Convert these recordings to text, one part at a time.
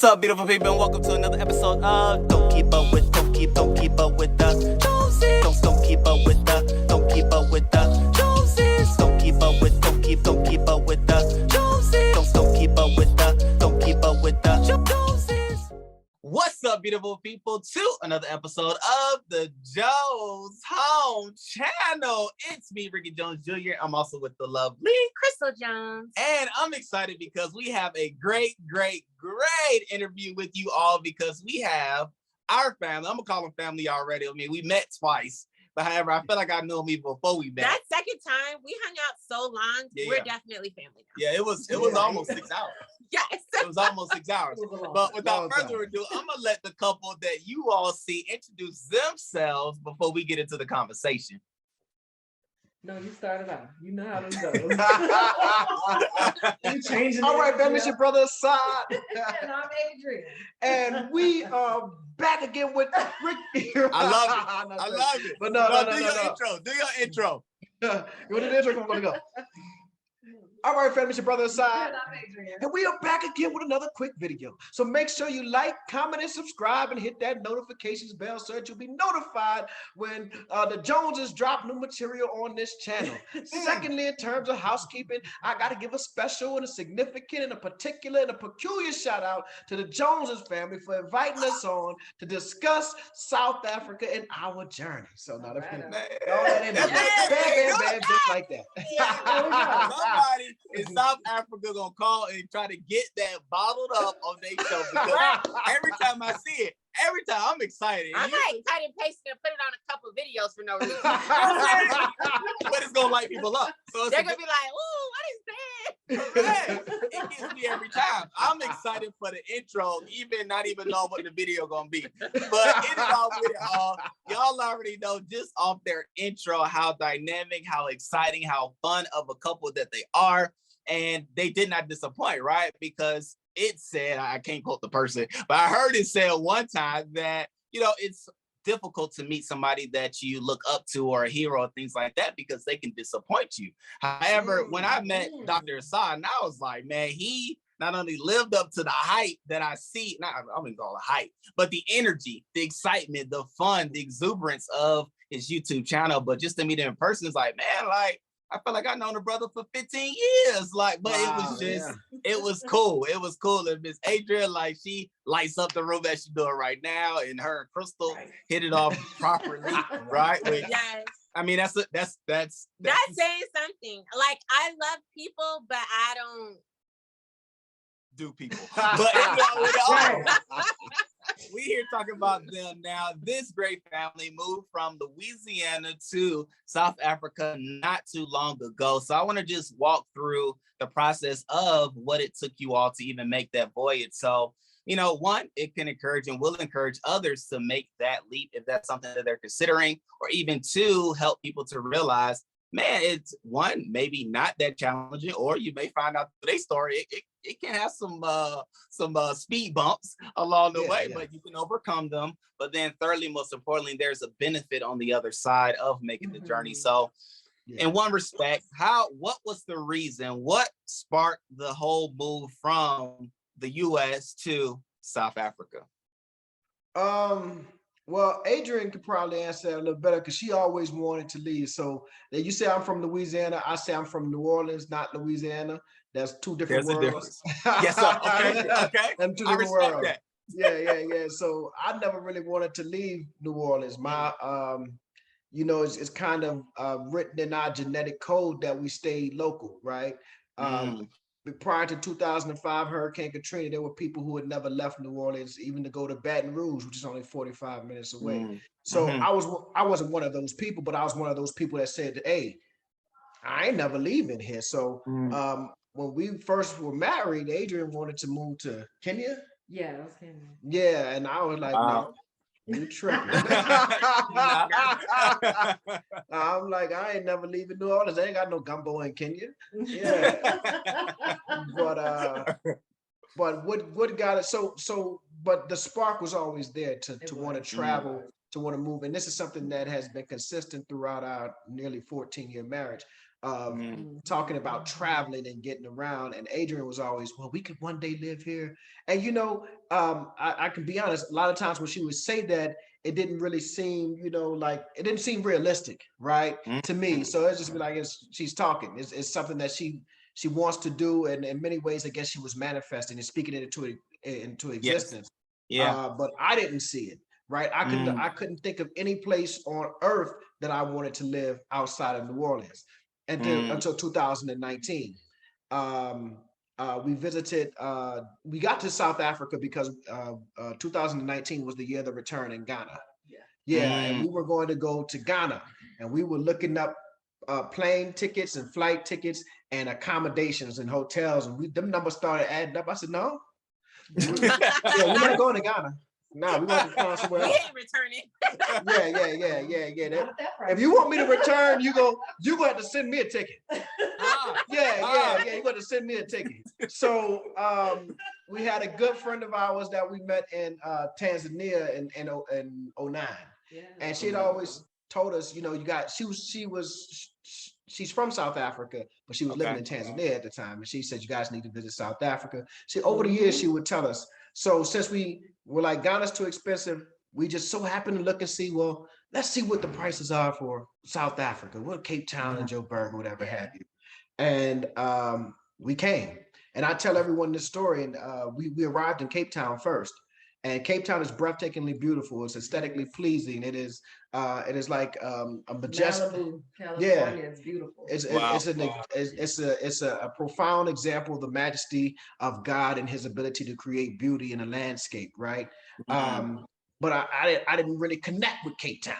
What's up, beautiful people, and welcome to another episode of Don't Keep Up With the Joneses. Don't keep up with the Joneses. Don't keep up with the Joneses. Don't keep up with the Joneses. Don't keep up with the Joneses. What's up, beautiful people, to another episode of the Jones Home Channel. It's me, Rickey Jones Jr. I'm also with the lovely Chrystle Jones. And I'm excited because we have a great interview with you all, because we have our family. I'm gonna call them family already. I mean, we met twice, but however, I feel like I knew them even before we met. That second time, we hung out so long, we're definitely family now. Yeah, it was almost 6 hours. Yes. It was almost 6 hours. But without further ado, I'm gonna let the couple that you all see introduce themselves before we get into the conversation. No, you started out. You know how this goes. You changing. All right, family, it's your brother Assad. And I'm Adrian. And we are back again with Rickey. I love it. But no. Do your intro. You want to do the intro? Come on, go. All right, family, it's your brother Assad. And we are back again with another quick video. So make sure you like, comment, and subscribe, and hit that notifications bell so that you'll be notified when the Joneses drop new material on this channel. Secondly, in terms of housekeeping, I got to give a special and a significant and a particular and a peculiar shout out to the Joneses family for inviting us on to discuss South Africa and our journey. So now the bam, just like that. Somebody in South Africa gonna call and try to get that bottled up on their show, because every time I see it, I'm excited. I might cut and paste it and put it on a couple videos for no reason. But it's gonna light people up. So They're gonna be like, "Ooh, what is that?" It gets me every time. I'm excited for the intro, not even know what the video gonna be. But it is all with it all. Y'all already know just off their intro how dynamic, how exciting, how fun of a couple that they are. And they did not disappoint, right? Because it said, I can't quote the person, but I heard it said one time that, it's difficult to meet somebody that you look up to or a hero or things like that, because they can disappoint you. However, when I met Dr. Assad, I was like, man, he not only lived up to the hype that I see, I wouldn't call it hype, but the energy, the excitement, the fun, the exuberance of his YouTube channel, but just to meet him in person, it's like, man, like, I feel like I've known a brother for 15 years. Like, but it was cool. It was cool. And Miss Adrian, like, she lights up the room as she's doing right now, and her and Chrystle hit it off properly, right? Yes. I mean, that's saying something. Like, I love people, but I don't do people. But we here talking about them now. This great family moved from Louisiana to South Africa not too long ago. So I want to just walk through the process of what it took you all to even make that voyage. So, one, it can encourage and will encourage others to make that leap if that's something that they're considering, or even two, help people to realize, man, it's one, maybe not that challenging, or you may find out through their story, it can have some speed bumps along the way, but you can overcome them. But then thirdly, most importantly, there's a benefit on the other side of making the journey. So in one respect, what was the reason? What sparked the whole move from the US to South Africa? Well, Adrian could probably answer that a little better, because she always wanted to leave. So you say I'm from Louisiana, I say I'm from New Orleans, not Louisiana. That's two different worlds. Yes, sir. Okay. And two different worlds. That. Yeah. So I never really wanted to leave New Orleans. My, it's kind of written in our genetic code that we stay local, right? Prior to 2005 Hurricane Katrina, there were people who had never left New Orleans, even to go to Baton Rouge, which is only 45 minutes away. So I wasn't one of those people, but I was one of those people that said, hey, I ain't never leaving here. So when we first were married, Adrian wanted to move to Kenya. Yeah, that was Kenya. Yeah, and I was like, no, you tripping. I'm like, I ain't never leaving New Orleans. I ain't got no gumbo in Kenya. Yeah. But what got it? But the spark was always there to want to travel, to want to move. And this is something that has been consistent throughout our nearly 14-year marriage. of talking about traveling and getting around. And Adrian was always, well, we could one day live here. And I can be honest, a lot of times when she would say that, it didn't really seem, like it didn't seem realistic, right? To me. So it's just be like, she's talking. It's something that she wants to do, and in many ways, I guess she was manifesting and speaking it into existence. Yeah. But I didn't see it, right? I couldn't think of any place on earth that I wanted to live outside of New Orleans until 2019. We visited, we got to South Africa because 2019 was the year of the return in Ghana. And we were going to go to Ghana, and we were looking up plane tickets and flight tickets and accommodations and hotels, and them numbers started adding up. I said, no, we're not going to Ghana. No, we want to find somewhere else. We ain't returning. Yeah. If you want me to return, you gonna have to send me a ticket. You got to send me a ticket. So we had a good friend of ours that we met in Tanzania in 2009, and she had always told us, she's from South Africa, but she was living in Tanzania at the time, and she said, you guys need to visit South Africa. Over the years, she would tell us. So since we were like, Ghana's too expensive, we just so happened to look and see, well, let's see what the prices are for South Africa, what Cape Town and Joburg, whatever have you. And we came. And I tell everyone this story, and we arrived in Cape Town first. And Cape Town is breathtakingly beautiful. It's aesthetically pleasing. It is like a majestic. Malibu, California, it's beautiful. It's a profound example of the majesty of God and His ability to create beauty in a landscape, right? But I didn't really connect with Cape Town,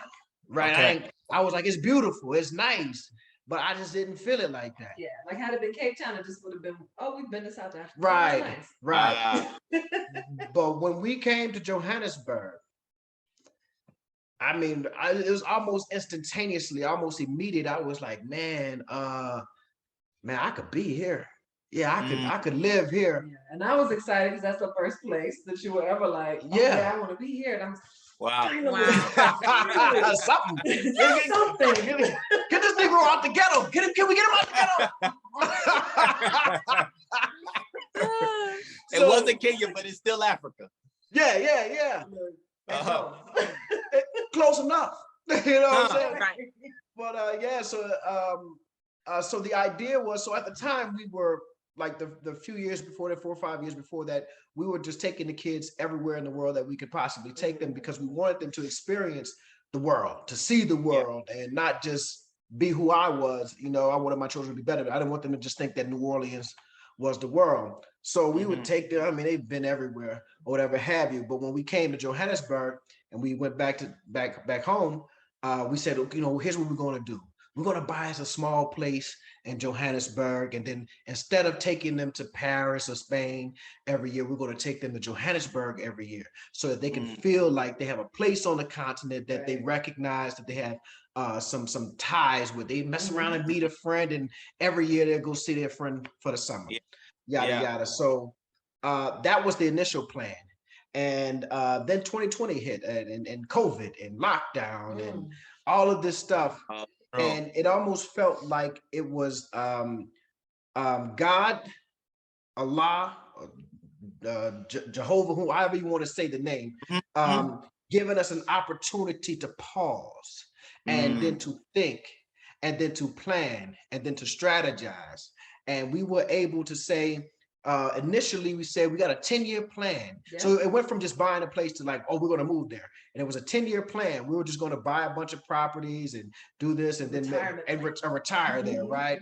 right? Okay. I was like, it's beautiful, it's nice, but I just didn't feel it like that. Yeah, like had it been Cape Town, it just would have been, oh, we've been to South Africa. Right, nice. right. But when we came to Johannesburg, I mean, it was almost instantaneously, almost immediate. I was like, man, I could be here. Yeah, I could live here. Yeah. And I was excited because that's the first place that you were ever like, I want to be here. And I was something. Something. Get this Negro out the ghetto. Can we get him out the ghetto? It wasn't Kenya, but it's still Africa. Yeah. Close enough. You know what I'm saying? Right. But so the idea was, so at the time we were like the few years before that, 4 or 5 years before that, we were just taking the kids everywhere in the world that we could possibly take them, because we wanted them to experience the world, to see the world, and not just be who I was. I wanted my children to be better. I didn't want them to just think that New Orleans was the world. So we would take them. I mean, they've been everywhere or whatever have you. But when we came to Johannesburg and we went back home, we said, here's what we're going to do. We're going to buy us a small place in Johannesburg. And then instead of taking them to Paris or Spain every year, we're going to take them to Johannesburg every year, so that they can feel like they have a place on the continent, that they recognize that they have some ties with. They mess around and meet a friend, and every year they'll go see their friend for the summer. Yada. So that was the initial plan. And then 2020 hit, and COVID and lockdown and all of this stuff. And it almost felt like it was God, Allah, Jehovah, however you want to say the name, giving us an opportunity to pause and then to think and then to plan and then to strategize. And we were able to say, initially we said we got a 10-year plan. So it went from just buying a place to like, oh, we're going to move there. And it was a 10-year plan. We were just going to buy a bunch of properties and do this and then retire there, right?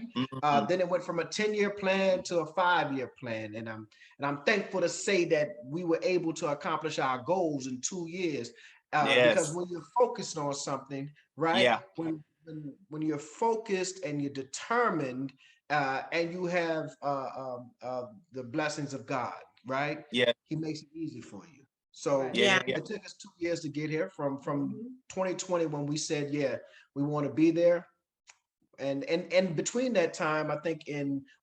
Then it went from a 10-year plan to a 5-year plan. And I'm thankful to say that we were able to accomplish our goals in 2 years. Because when you're focused on something, right? When you're focused and you're determined, and you have the blessings of God, right? He makes it easy for you. So it took us 2 years to get here from 2020, when we said, we want to be there. And between that time, I think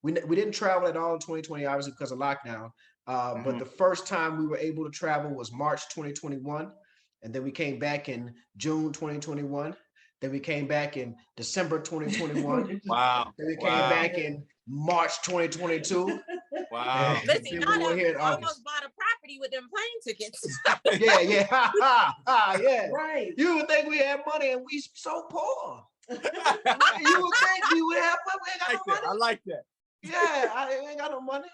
we didn't travel at all in 2020, obviously because of lockdown. But the first time we were able to travel was March 2021. And then we came back in June 2021. Then we came back in December 2021. Wow. Then we came back in March 2022. Wow. Listen, Then y'all we were here in August. almost bought a property with them plane tickets. Yeah. Right. You would think we had money and we so poor. You would think we would have money. We ain't got no money. I like that. Yeah, I ain't got no money.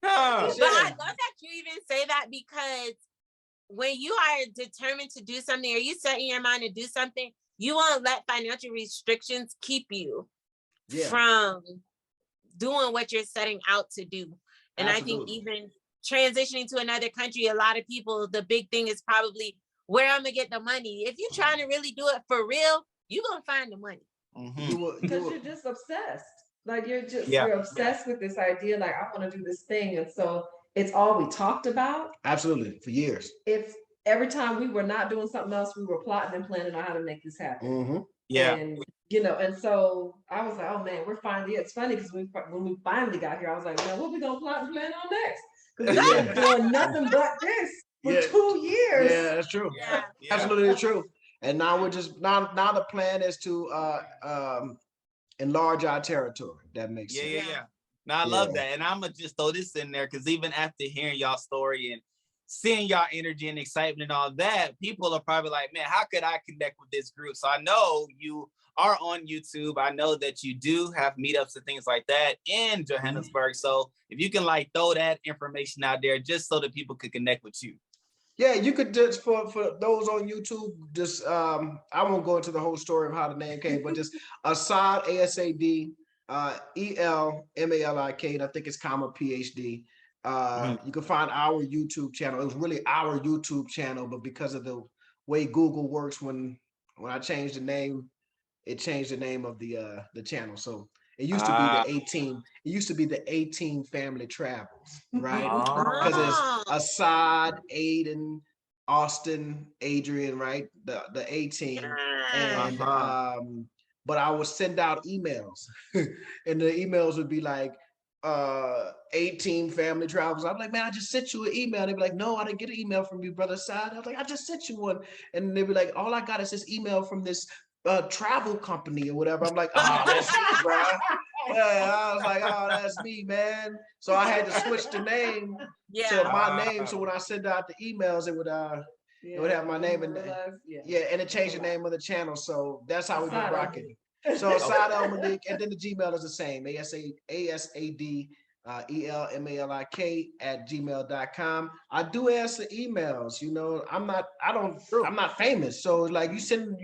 Huh. But I love that you even say that, because when you are determined to do something, or you set in your mind to do something, you won't let financial restrictions keep you from doing what you're setting out to do. And Absolutely. I think even transitioning to another country, a lot of people, the big thing is probably where I'm gonna get the money. If you're trying to really do it for real, you're gonna find the money. Because you're just obsessed. Like you're obsessed with this idea, like I want to do this thing. And so it's all we talked about. Absolutely, for years. It's every time we were not doing something else, we were plotting and planning on how to make this happen. Yeah. And and so I was like, oh man, we're finally, it's funny because when we finally got here, I was like, man, what we gonna plot and plan on next? Because we've been doing nothing but this for 2 years. Yeah, that's true. Yeah. Absolutely true. And now we're just now the plan is to enlarge our territory. That makes sense. Yeah. Now I love that. And I'm gonna just throw this in there, because even after hearing y'all story and seeing y'all energy and excitement and all that, people are probably like, man, how could I connect with this group? So I know you are on YouTube. I know that you do have meetups and things like that in Johannesburg. So if you can like throw that information out there just so that people could connect with you. Yeah, you could just for those on YouTube, just I won't go into the whole story of how the name came, but just Asad, ASAD, ELMALIK, and I think it's comma PhD. You can find our YouTube channel. It was really our YouTube channel, but because of the way Google works, when I changed the name, it changed the name of the channel. So it used to be the 18. It used to be the 18 Family Travels, right? Because it's Assad, Aiden, Austin, Adrian, right? The 18. And but I would send out emails, and the emails would be like 18 Family Travels. I'm like, man, I just sent you an email. They'd be like, no, I didn't get an email from you, brother Assad. I was like, I just sent you one. And they'd be like, all I got is this email from this travel company or whatever. I'm like, oh, that's me, bro. Yeah, I was like, oh, that's me, man. So I had to switch the name to my name. So when I send out the emails, it would have my name in there. And it changed the name of the channel. So that's how we've been rocking. So Asad Al Malik, and then the Gmail is the same, ASAD ELMALIK@gmail.com. I do answer emails. I'm not famous, so like you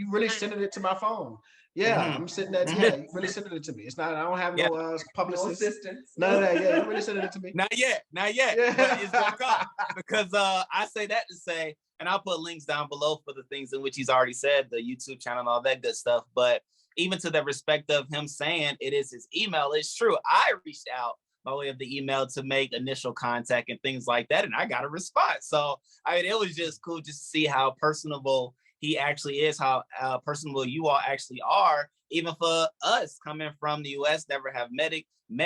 really sending it to my phone. I'm sitting there. You really sending it to me. It's not. I don't have no publicist. No assistants. None of that. Yeah, you really sending it to me. Not yet. Yeah. But it's gonna come, because I say that to say, and I'll put links down below for the things in which he's already said, the YouTube channel and all that good stuff. But even to the respect of him saying it is his email, it's true. I reached out by way of the email to make initial contact and things like that, and I got a response. So it was just cool just to see how personable he actually is, how personable you all actually are, even for us coming from the US, never have met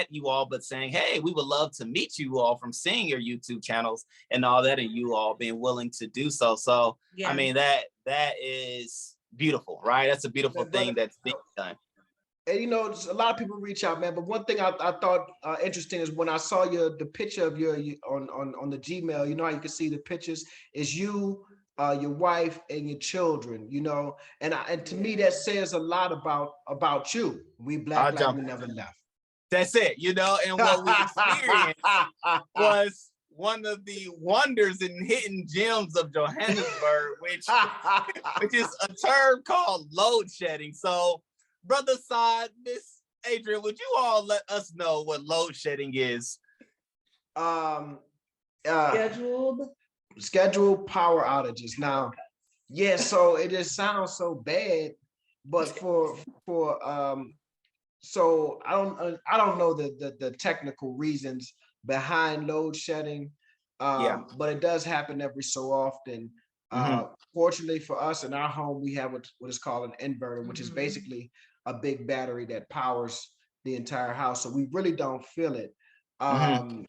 you all, but saying, hey, we would love to meet you all from seeing your YouTube channels and all that, and you all being willing to do so. So I mean, that is beautiful, right? That's a beautiful thing that's being done. And a lot of people reach out, man. But one thing I thought interesting is when I saw the picture of you on the Gmail. How you can see the pictures is you, your wife, and your children. And to me that says a lot about you. We black like we never left. That's it. And what we experienced was one of the wonders and hidden gems of Johannesburg, which is a term called load shedding. So, Brother Assad, Miss Adrian, would you all let us know what load shedding is? Scheduled power outages. Now, so it just sounds so bad, but so I don't know the technical reasons behind load shedding, but it does happen every so often. Fortunately for us in our home, we have what is called an inverter, which is basically a big battery that powers the entire house. So we really don't feel it, but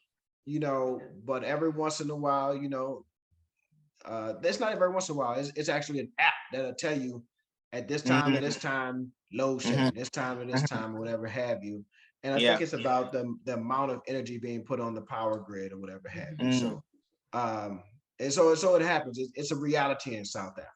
every once in a while, that's not every once in a while. It's actually an app that'll tell you at this time and this time, load shedding, this time and this time, whatever have you. And I think it's about the amount of energy being put on the power grid or whatever have you. So, and so it happens. It's a reality in South Africa.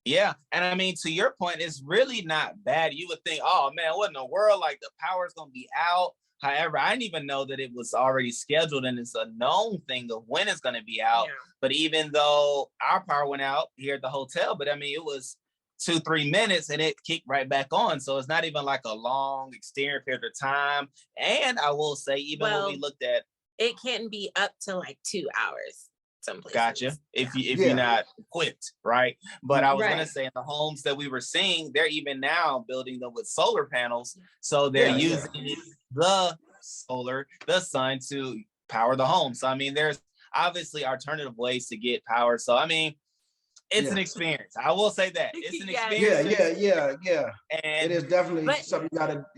Yeah, and I mean, to your point, it's really not bad. You would think, oh man, what in the world? Like the power's gonna be out. However, I didn't even know that it was already scheduled, and it's a known thing of when it's gonna be out. Yeah. But even though our power went out here at the hotel, but I mean, it was 2-3 minutes and it kicked right back on. So it's not even like a long extended period of time. And I will say, even when we looked at it, can be up to like 2 hours. Some places. Gotcha. If you're not equipped, right? But I was gonna say, in the homes that we were seeing, they're even now building them with solar panels, so they're using the solar, the sun to power the home. So I mean, there's obviously alternative ways to get power. So I mean, it's an experience. I will say that it's an experience. Yeah. And it is definitely something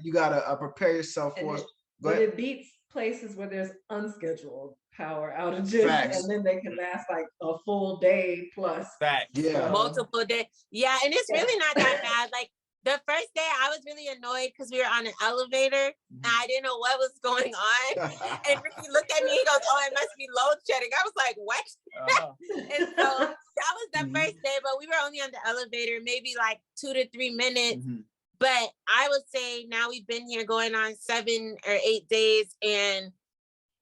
you gotta prepare yourself for. But it beats places where there's unscheduled power outages. Facts. And then they can last like a full day plus. Facts. Yeah. Multiple days. Yeah, and it's really not that bad. Like the first day I was really annoyed because we were on an elevator and I didn't know what was going on. And Ricky looked at me, he goes, "Oh, it must be load shedding." I was like, "What?" And so that was the first day, but we were only on the elevator, maybe like 2 to 3 minutes. But I would say now we've been here going on 7 or 8 days, and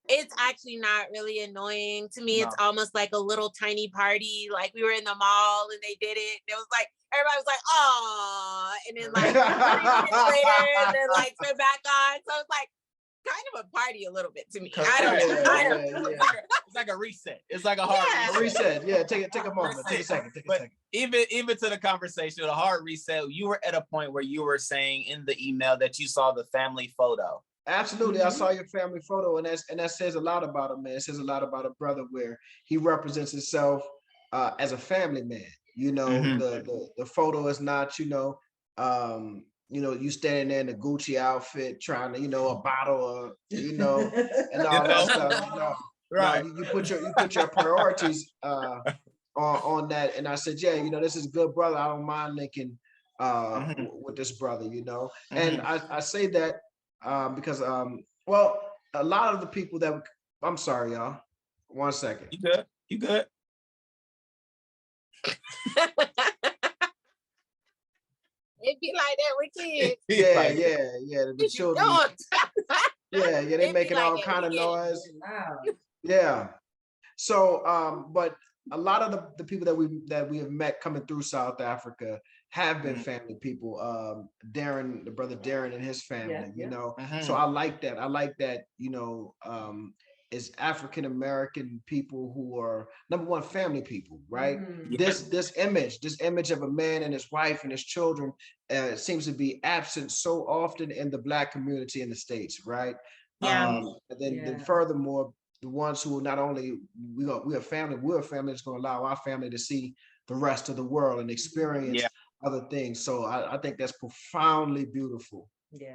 it's actually not really annoying to me. No. It's almost like a little tiny party. Like we were in the mall and they did it. It was like, everybody was like, "Oh," and then like 3 minutes later, and then like turn back on. So it's like kind of a party a little bit to me. I don't know. It's like a reset. It's like a hard reset. Yeah, take a moment. Take a second. Even to the conversation, a hard reset, you were at a point where you were saying in the email that you saw the family photo. Absolutely. I saw your family photo, and that says a lot about him, man. It says a lot about a brother where he represents himself as a family man. You know, the photo is not, you you standing there in a Gucci outfit trying to, a bottle of, and all that stuff. Right. No, you put your priorities on that. And I said, yeah, this is a good brother. I don't mind linking with this brother, And I say that because a lot of the people that I'm sorry, y'all. 1 second. You good? It be like that with kids. Yeah. The children. They making all kind of noise. Yeah. So, but a lot of the people that we have met coming through South Africa have been family people. Darren, the brother Darren and his family, So I like that. I like that, is African American people who are number one family people, right? This image of a man and his wife and his children seems to be absent so often in the Black community in the States, right? And then furthermore, the ones who not only we're a family that's going to allow our family to see the rest of the world and experience other things. So I think that's profoundly beautiful.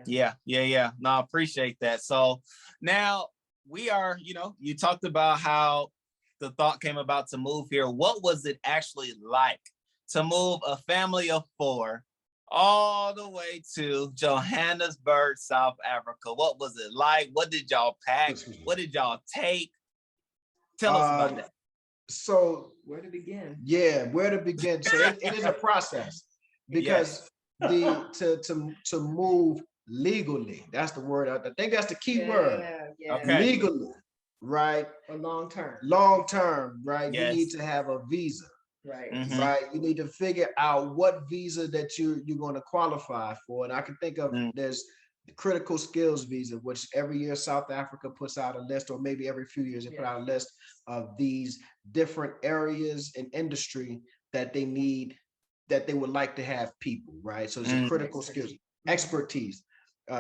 Yeah. No, I appreciate that. So now we are, you talked about how the thought came about to move here. What was it actually like to move a family of 4 all the way to Johannesburg, South Africa? What was it like? What did y'all pack? What did y'all take? Tell us about that. So where to begin? Yeah, where to begin? So it is a process because to move legally, that's the word. I think that's the key word. Okay. Legally, right? For long term, right? You need to have a visa. Right. Right. You need to figure out what visa that you're going to qualify for. And I can think of there's the critical skills visa, which every year South Africa puts out a list, or maybe every few years they put out a list of these different areas in industry that they need, that they would like to have people, right? So it's a critical skills, expertise.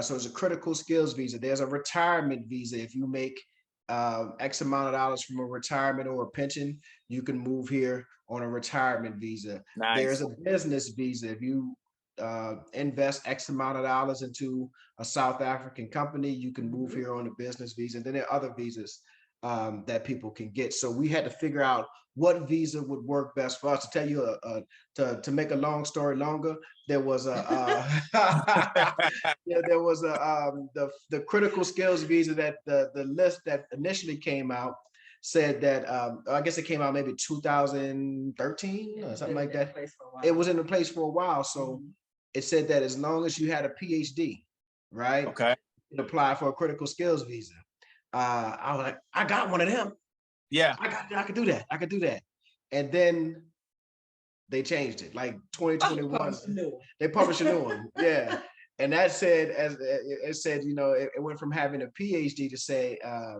So it's a critical skills visa. There's a retirement visa. If you make X amount of dollars from a retirement or a pension, you can move here on a retirement visa. Nice. There's a business visa. If you invest X amount of dollars into a South African company, you can move here on a business visa. And then there are other visas that people can get. So we had to figure out what visa would work best for us. To tell you, to make a long story longer, there was a there was the critical skills visa that the list that initially came out said that I guess it came out maybe 2013 or something like that. It was in the place for a while, so it said that as long as you had a PhD, right? Okay. You could apply for a critical skills visa. I was like, I got one of them. Yeah. I could do that. I could do that. And then they changed it, like 2021. They published a new one. Yeah. And that said, as it said, you know, it went from having a PhD to say a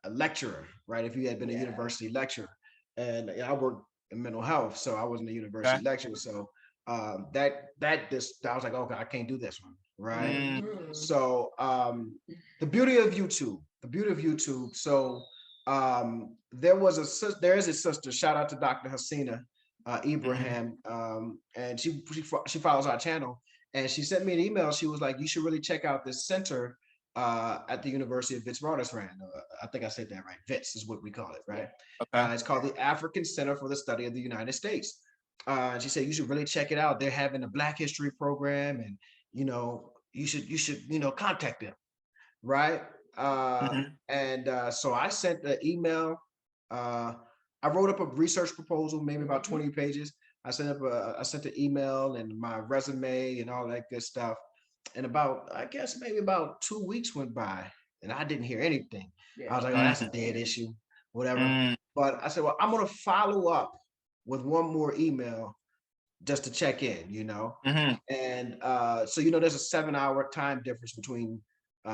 lecturer, right? If you had been a university lecturer. And I worked in mental health, so I wasn't a university lecturer. So I was like, okay, I can't do this one, right? So the beauty of YouTube. So there is a sister, shout out to Dr. Hasina Ibrahim, and she follows our channel, and she sent me an email. She was like, you should really check out this center at the University of Witwatersrand. I think I said that right. WITS is what we call it, right? Okay. It's called the African Center for the Study of the United States. She said you should really check it out. They're having a Black History program, and you should contact them, right? And so I sent the email. I wrote up a research proposal, maybe about 20 pages. I sent the email and my resume and all that good stuff. And I guess maybe about 2 weeks went by and I didn't hear anything. I was like, oh, that's a dead issue, whatever. But I said, well, I'm going to follow up with one more email just to check in, you know? And so, there's a 7-hour time difference between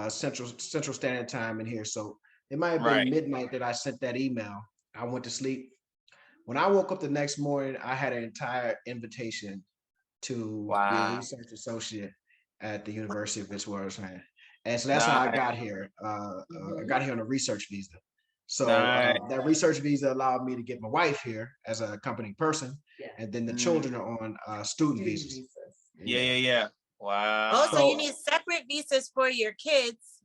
Central Standard Time and here. So it might have been midnight that I sent that email. I went to sleep. When I woke up the next morning, I had an entire invitation to be a research associate at the University of Witwatersrand. And so that's how I got here. I got here on a research visa. So that research visa allowed me to get my wife here as a accompanying person. And then the children are on student visas. Yeah. Wow. Oh, so you need separate visas for your kids.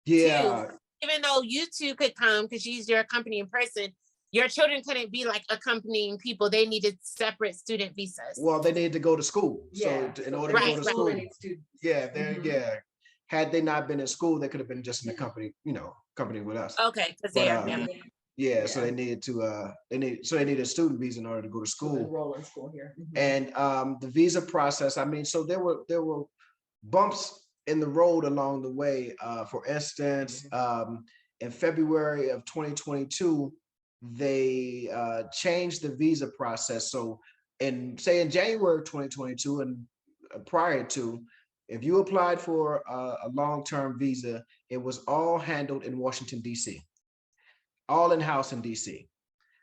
Yeah. Too. Even though you two could come because she's your accompanying person, your children couldn't be like accompanying people. They needed separate student visas. Well, they needed to go to school. Yeah. So in order to go to school, had they not been in school, they could have been just in the company, company with us. Okay, because they are family. Yeah, so they needed to they needed a student visa in order to go to school. Enroll in school here. And the visa process, I mean, so there were bumps in the road along the way. For instance, in February of 2022, they changed the visa process. So in January of 2022 and prior to, if you applied for a long-term visa, it was all handled in Washington, D.C., all in-house in D.C.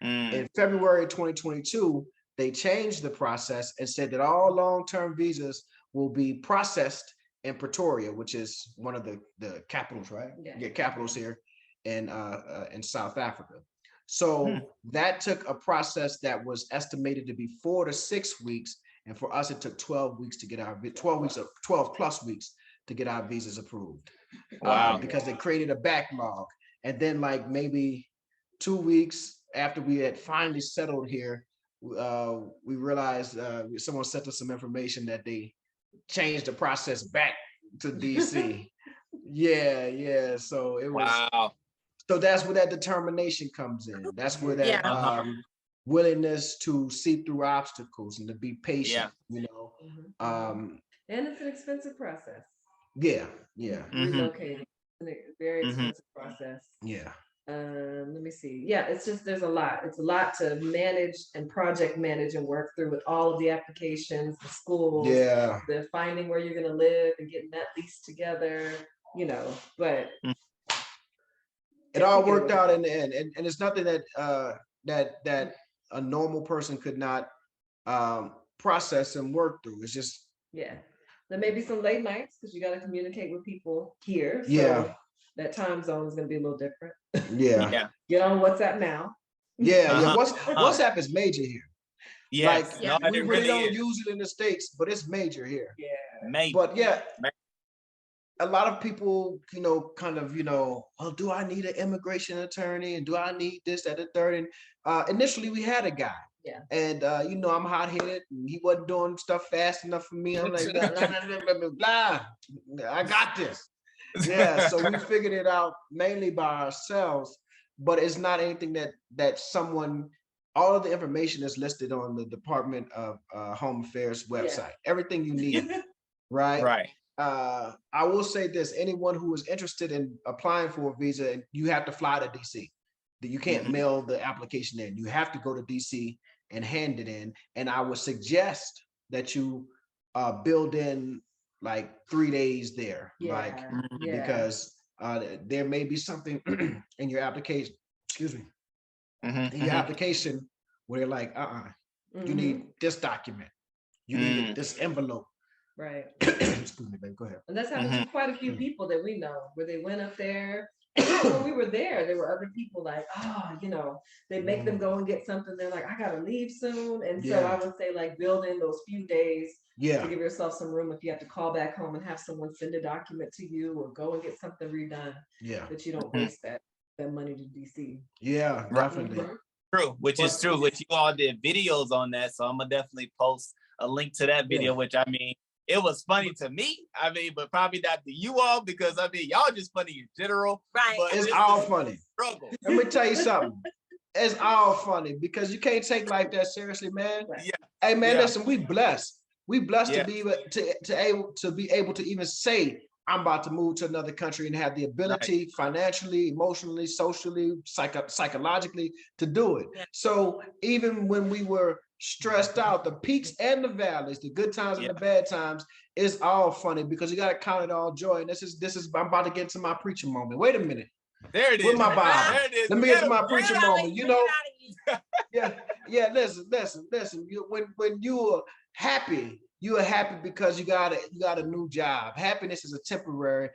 In February 2022, they changed the process and said that all long-term visas will be processed in Pretoria, which is one of the capitals, right? Yeah, capitals here in South Africa. So that took a process that was estimated to be 4 to 6 weeks. And for us, it took 12 weeks to get 12 plus weeks to get our visas approved. Wow. Because they created a backlog. And then like maybe 2 weeks after we had finally settled here, we realized someone sent us some information that they changed the process back to DC. Yeah. So it was, so that's where that determination comes in. That's where that willingness to see through obstacles and to be patient, and it's an expensive process. Yeah. Relocating, it's a very expensive process. Yeah. Let me see. Yeah, it's just there's a lot. It's a lot to manage and project manage and work through with all of the applications, the schools, the finding where you're gonna live and getting that lease together, but it all worked out in the end. And it's nothing that a normal person could not process and work through. It's just there may be some late nights because you got to communicate with people here. So that time zone is going to be a little different. Get on WhatsApp now. WhatsApp is major here. Yes. We really don't use it in the States, but it's major here. Major. But a lot of people, you know, kind of, you know, well, do I need an immigration attorney, and do I need this, that, and third? And initially we had a guy. Yeah. And you know, I'm hot-headed, and he wasn't doing stuff fast enough for me. I'm like, blah, blah, blah, blah, blah. I got this. Yeah, so we figured it out mainly by ourselves, but it's not anything that someone, all of the information is listed on the Department of Home Affairs website. Everything you need, right? Right. I will say this, anyone who is interested in applying for a visa, you have to fly to DC. You can't mail the application in. You have to go to DC and hand it in. And I would suggest that you build in like 3 days there, because there may be something in your application, excuse me, in your application where they're like, you need this document, you need this envelope. Right. Excuse me, babe, go ahead. And that's happened to quite a few people that we know, where they went up there. And when we were there were other people like, you know, they make them go and get something. They're like, I gotta leave soon. And so I would say, like, build in those few days to give yourself some room if you have to call back home and have someone send a document to you, or go and get something redone. That you don't waste that money to DC. Yeah, definitely. True, which is true. Which you all did videos on that, so I'm gonna definitely post a link to that video. Which, I mean, it was funny to me. I mean, but probably not to you all, because I mean, y'all just funny in general. Right. But it's all funny. Struggle. Let me tell you something. It's all funny, because you can't take life that seriously, man. Yeah. Hey, man, listen, we blessed. We blessed to be able to even say, I'm about to move to another country, and have the ability financially, emotionally, socially, psychologically to do it. So even when we were stressed out, the peaks and the valleys, the good times and the bad times, it's all funny, because you got to count it all joy. And this is I'm about to get to my preaching moment. Wait a minute. There it is. With my Bible. There it is. Let me get to my preaching moment. You know, listen. When you are happy, you are happy because you got a new job. Happiness is a temporary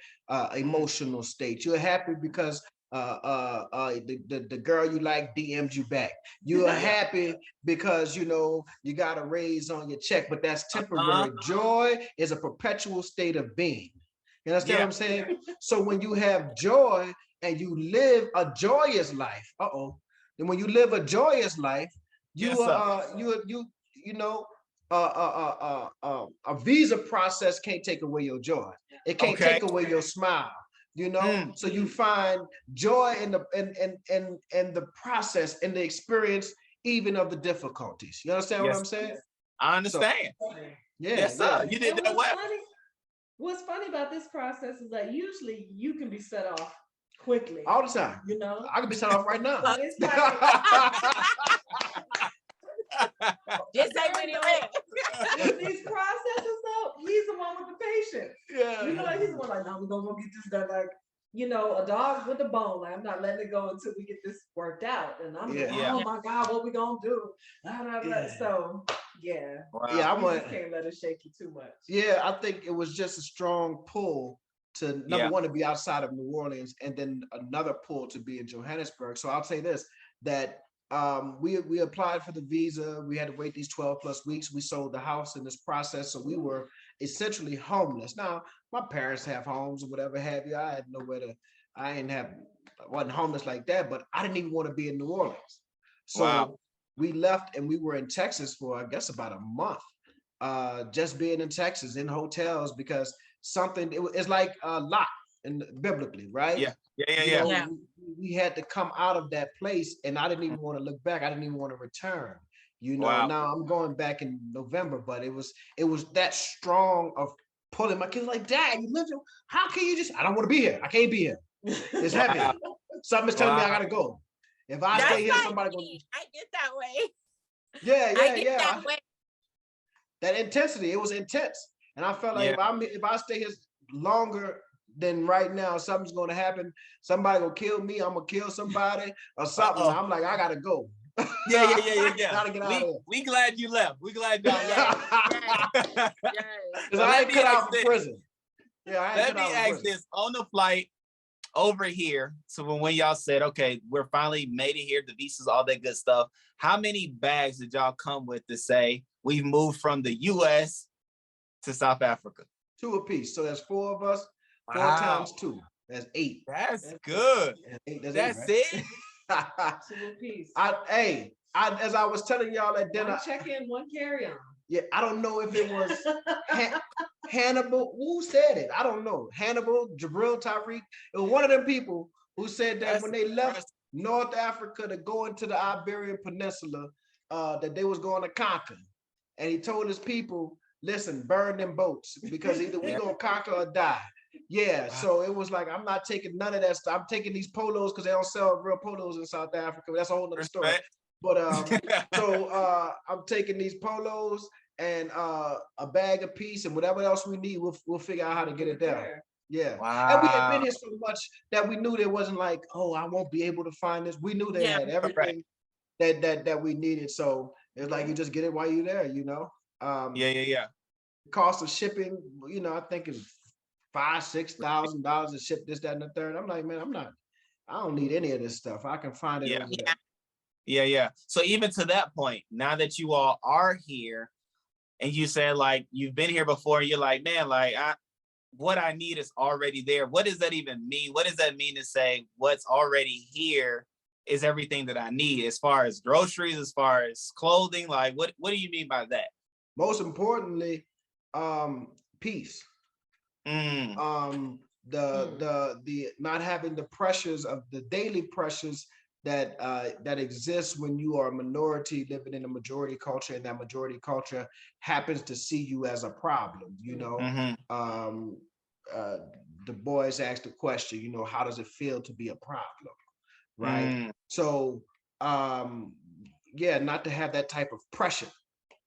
emotional state. You're happy because the girl you like DM'd you back. You are happy because, you know, you got a raise on your check, but that's temporary. Joy is a perpetual state of being. You understand what I'm saying? So when you have joy and you live a joyous life, then when you live a joyous life, a visa process can't take away your joy. It can't take away your smile. You know, so you find joy in the process, in the experience, even of the difficulties. You understand what I'm saying? I understand. So, yes, sir. You did that well. What's funny about this process is that usually you can be set off quickly. All the time. You know, I can be set off right now. Just say when it with these processes, though, he's the one with the patience. Yeah. You know, he's the one like, no, we're gonna go get this done. Like, you know, a dog with a bone. Like, I'm not letting it go until we get this worked out. And I'm like, oh my God, what we gonna do? So I can't let it shake you too much. Yeah, I think it was just a strong pull to number one, to be outside of New Orleans, and then another pull to be in Johannesburg. So I'll say this, that we applied for the visa. We had to wait these 12 plus weeks. We sold the house in this process. So we were essentially homeless. Now, my parents have homes or whatever have you. I had nowhere to, I wasn't homeless like that, but I didn't even want to be in New Orleans. So we left, and we were in Texas for, I guess, about a month, just being in Texas in hotels, because it's like Lot and biblically, right? We had to come out of that place, and I didn't even want to look back. I didn't even want to return. You know, now I'm going back in November, but it was that strong of pulling my kids like, Dad, you live here. How can you just? I don't want to be here. I can't be here. It's heavy. Something's telling me I gotta go. If I stay here, somebody goes. I get that way. Yeah. That way. That intensity, it was intense, and I felt like if I stay here longer than right now, something's gonna happen. Somebody gonna kill me. I'm gonna kill somebody or something. I'm like, I gotta go. Yeah. Gotta get out of here. We glad you left. We glad y'all left. Because I ain't cut out from prison. Let me ask this on the flight over here. So when y'all said, okay, we're finally made it here, the visas, all that good stuff. How many bags did y'all come with to say we've moved from the US to South Africa? 2 apiece. So there's 4 of us. 4 times 2. That's 8. That's good. That's 8, right? As I was telling y'all at dinner, one check-in, one carry-on. Yeah, I don't know if it was Hannibal. Who said it? I don't know. Hannibal, Jabril, Tariq. It was one of them people who said that when they left North Africa to go into the Iberian Peninsula, that they was going to conquer. And he told his people, listen, burn them boats because either we gonna conquer or die. Yeah, so it was like, I'm not taking none of that stuff. I'm taking these polos because they don't sell real polos in South Africa. That's a whole other story. But I'm taking these polos and a bag of peace and whatever else we need, we'll figure out how to get it down. Yeah. Wow. And we had been here so much that we knew there wasn't like, oh, I won't be able to find this. We knew they had everything that we needed. So it's like you just get it while you're there, you know. The cost of shipping, you know, I think it's $5,000-$6,000 to ship this, that, and the third. I'm like, man, I don't need any of this stuff. I can find it over there. Yeah. So even to that point, now that you all are here and you said like you've been here before, you're like, man, like what I need is already there. What does that even mean? What does that mean to say what's already here is everything that I need as far as groceries, as far as clothing? Like what do you mean by that? Most importantly, peace. The not having the pressures of the daily pressures that exists when you are a minority living in a majority culture, and that majority culture happens to see you as a problem, you know. The boys asked the question, you know, how does it feel to be a problem, right? So not to have that type of pressure,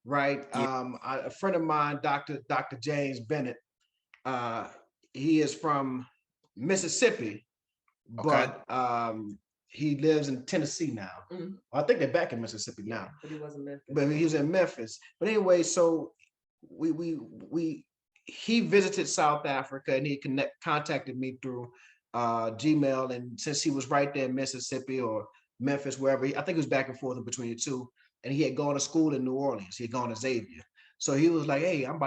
right? A friend of mine, Dr. James Bennett, he is from Mississippi, but he lives in Tennessee now. I think they're back in Mississippi now. But he wasn't Memphis. But he was in Memphis. But anyway, so he visited South Africa and he contacted me through Gmail. And since he was right there in Mississippi or Memphis, wherever, I think he was back and forth between the two. And he had gone to school in New Orleans. He had gone to Xavier. So he was like, hey, I'm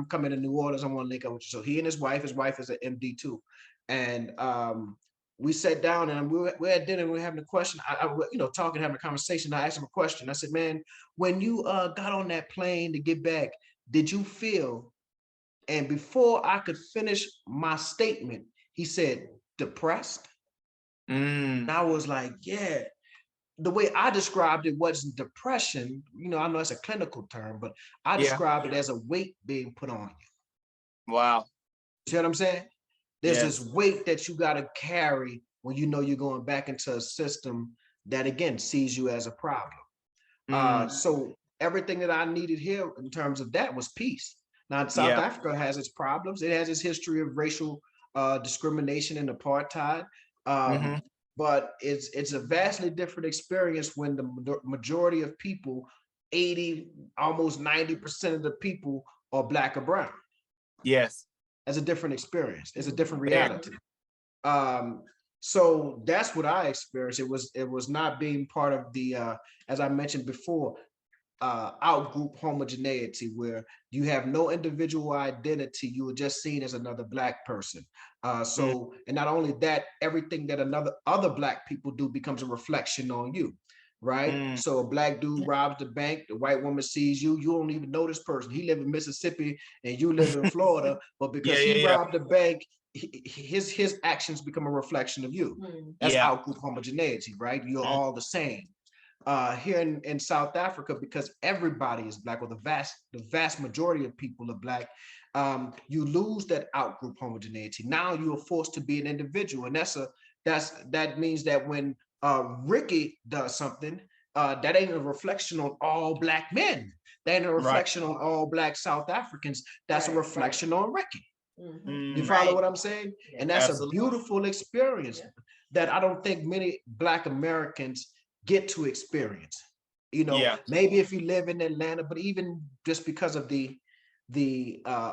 coming to New Orleans. I want to link up with you. So he and his wife is an MD too. And we sat down and we had dinner and we were having a question. I talking, having a conversation. I asked him a question. I said, man, when you got on that plane to get back, did you feel? And before I could finish my statement, he said, depressed. And I was like, yeah. The way I described it wasn't depression. You know, I know it's a clinical term, but I described it as a weight being put on you. Wow. See what I'm saying? There's this weight that you got to carry when you know you're going back into a system that, again, sees you as a problem. So everything that I needed here in terms of that was peace. Now, South Africa has its problems. It has its history of racial discrimination and apartheid. But it's a vastly different experience when the majority of people, 80, almost 90% of the people are Black or brown. Yes. It's a different experience. It's a different reality. So that's what I experienced. It was not being part of the, as I mentioned before, out-group homogeneity, where you have no individual identity. You were just seen as another Black person. And not only that, everything that other Black people do becomes a reflection on you, right? So a Black dude robs the bank, the white woman sees you, you don't even know this person. He live in Mississippi and you live in Florida, but because he robbed the bank, his actions become a reflection of you. That's out-group homogeneity, right? You're all the same. Here in South Africa, because everybody is Black, or the vast majority of people are Black, you lose that out-group homogeneity. Now you are forced to be an individual, and that means that when Rickey does something, that ain't a reflection on all Black men. That ain't a reflection on all Black South Africans. That's a reflection on Rickey. You follow what I'm saying? And that's a beautiful experience that I don't think many Black Americans get to experience. You know, maybe if you live in Atlanta, but even just because of the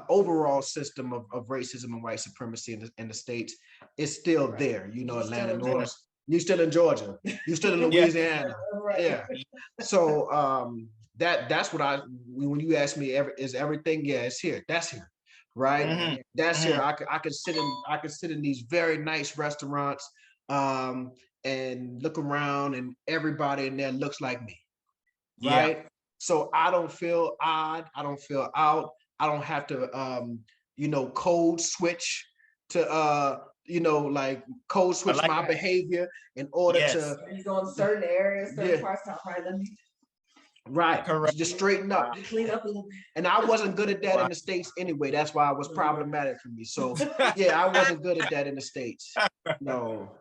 overall system of racism and white supremacy in the States, it's still there. You know, Atlanta, North. You're still in Georgia. You're still in Louisiana. Yeah. So that's what when you ask me, is everything? Yeah, it's here. That's here. right? Mm-hmm. That's here. I could sit in these very nice restaurants and look around, and everybody in there looks like me, right? Yeah. So I don't feel odd. I don't feel out. I don't have to code switch to like code switch like my behavior in order to. You go in certain areas, certain parts. Right, let me. Right. Correct. Just straighten up. Clean up a little. And I wasn't good at that in the States anyway. That's why it was problematic for me. So yeah, I wasn't good at that in the States. No.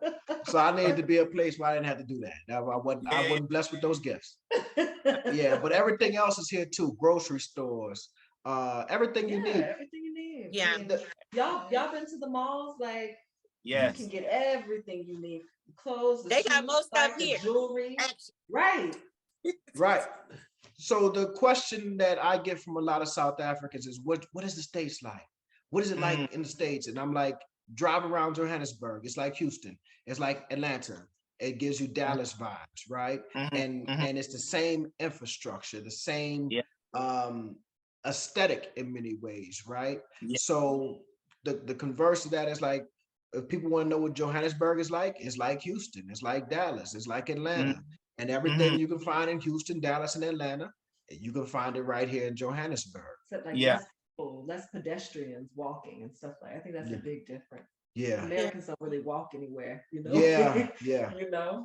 So I needed to be a place where I didn't have to do that. I wasn't blessed with those gifts. Yeah, but everything else is here too. Grocery stores, everything you need. Everything you need. Yeah. Y'all been to the malls? Like, you can get everything you need. Clothes, they got most stuff here. Jewelry. Right. Right. So the question that I get from a lot of South Africans is, what is the States like? What is it like in the States? And I'm like, drive around Johannesburg. It's like Houston. It's like Atlanta. It gives you Dallas vibes, right? And it's the same infrastructure, the same aesthetic in many ways, right? So the converse of that is like, if people want to know what Johannesburg is like, it's like Houston, it's like Dallas, it's like Atlanta. And everything you can find in Houston, Dallas, and Atlanta, you can find it right here in Johannesburg. Except like less pedestrians walking and stuff like. I think that's a big difference. Yeah. Americans don't really walk anywhere, you know. Yeah.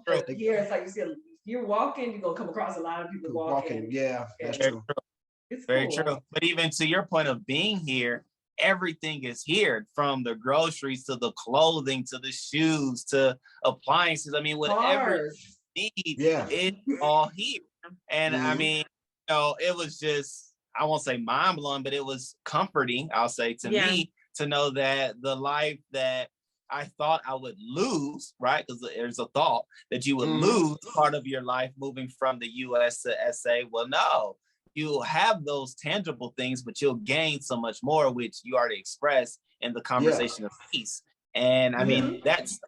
But here it's like you see, you're walking, you're gonna come across a lot of people walking. Yeah, that's true. It's very true. But even to your point of being here, everything is here, from the groceries to the clothing to the shoes to appliances. I mean, whatever you need, it's all here. And I mean, it was just, I won't say mind blowing, but it was comforting, I'll say, to me, to know that the life that I thought I would lose, right? Because there's a thought that you would lose part of your life moving from the US to SA. Well, no, you'll have those tangible things, but you'll gain so much more, which you already expressed in the conversation of peace. And I mean, that's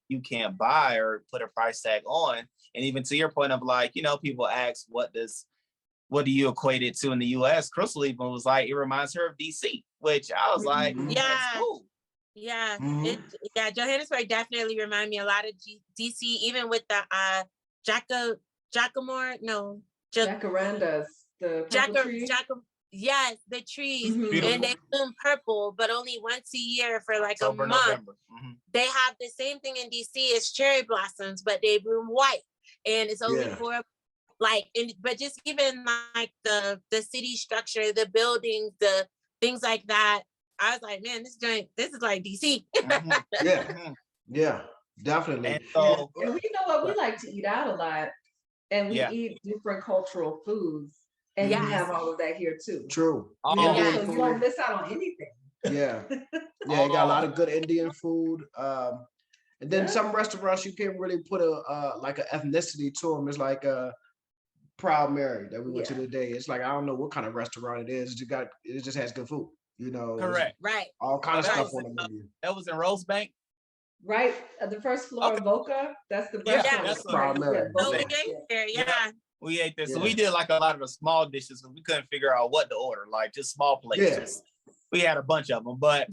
you can't buy or put a price tag on. And even to your point of like, people ask, what do you equate it to in the US? Chrystle even was like, it reminds her of DC, which I was like, that's cool. Yeah, Johannesburg definitely remind me a lot of DC, even with the jacarandas, the trees. Yes, the trees, and they bloom purple, but only once a year for like October, a month. They have the same thing in DC as cherry blossoms, but they bloom white, and it's only for but just given like the city structure, the buildings, the things like that, I was like, man, this is like DC. Yeah, definitely. And so, and we know what, we like to eat out a lot, and we eat different cultural foods, and you have all of that here too. True. So you don't miss out on anything. Yeah, you got a lot of good Indian food. And then some restaurants you can't really put like an ethnicity to them. It's like Proud Mary that we went to today. It's like, I don't know what kind of restaurant it is. It just has good food. Correct. Right. All kind of stuff on the menu. That was in Rosebank. Right at the first floor of Voca. That's the restaurant. That's Proud Mary. We ate there. So we did like a lot of the small dishes because we couldn't figure out what to order, like just small plates. We had a bunch of them, but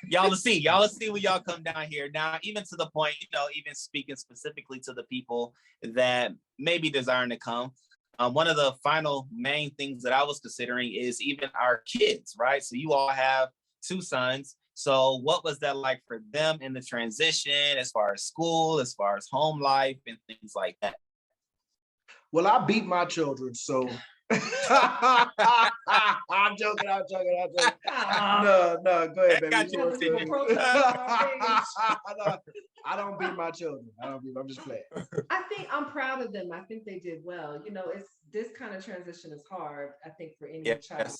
y'all will see when y'all come down here. Now, even to the point, even speaking specifically to the people that may be desiring to come, one of the final main things that I was considering is even our kids, right? So you all have 2 sons. So what was that like for them in the transition, as far as school, as far as home life and things like that? Well, I beat my children, so I'm joking. No, go ahead, baby. I don't beat my children. I'm just playing. I think I'm proud of them. I think they did well. It's this kind of transition is hard, I think, for any child.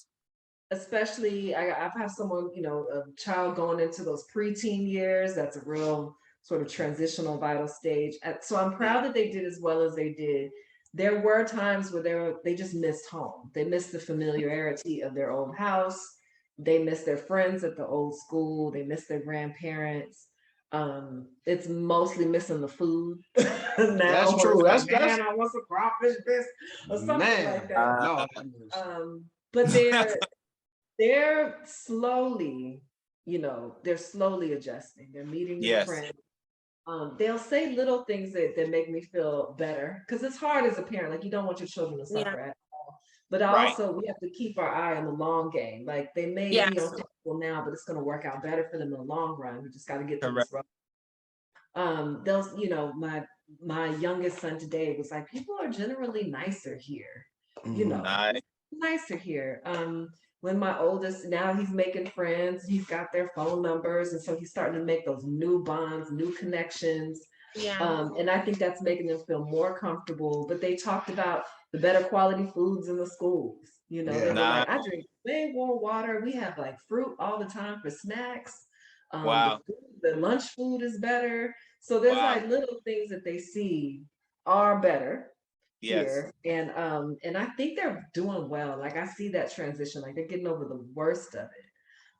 Especially, I've had someone, a child going into those preteen years. That's a real sort of transitional, vital stage. So I'm proud that they did as well as they did. There were times where they just missed home. They missed the familiarity of their old house. They missed their friends at the old school. They missed their grandparents. It's mostly missing the food. Now, that's true. That's I want some crawfish biscuits or something like that. But they're slowly, they're slowly adjusting. They're meeting new friends. They'll say little things that make me feel better, because it's hard as a parent. Like, you don't want your children to suffer at all. But also, we have to keep our eye on the long game. Like, they may be uncomfortable now, but it's going to work out better for them in the long run. We just got to get through this road. They'll, my youngest son today was like, people are generally nicer here. Nicer here. When my oldest, now he's making friends, he's got their phone numbers, and so he's starting to make those new bonds, new connections. And I think that's making them feel more comfortable. But they talked about the better quality foods in the schools. They were like, I drink way more water. We have like fruit all the time for snacks. The lunch food is better. So there's like little things that they see are better here. And I think they're doing well. Like, I see that transition, like they're getting over the worst of it.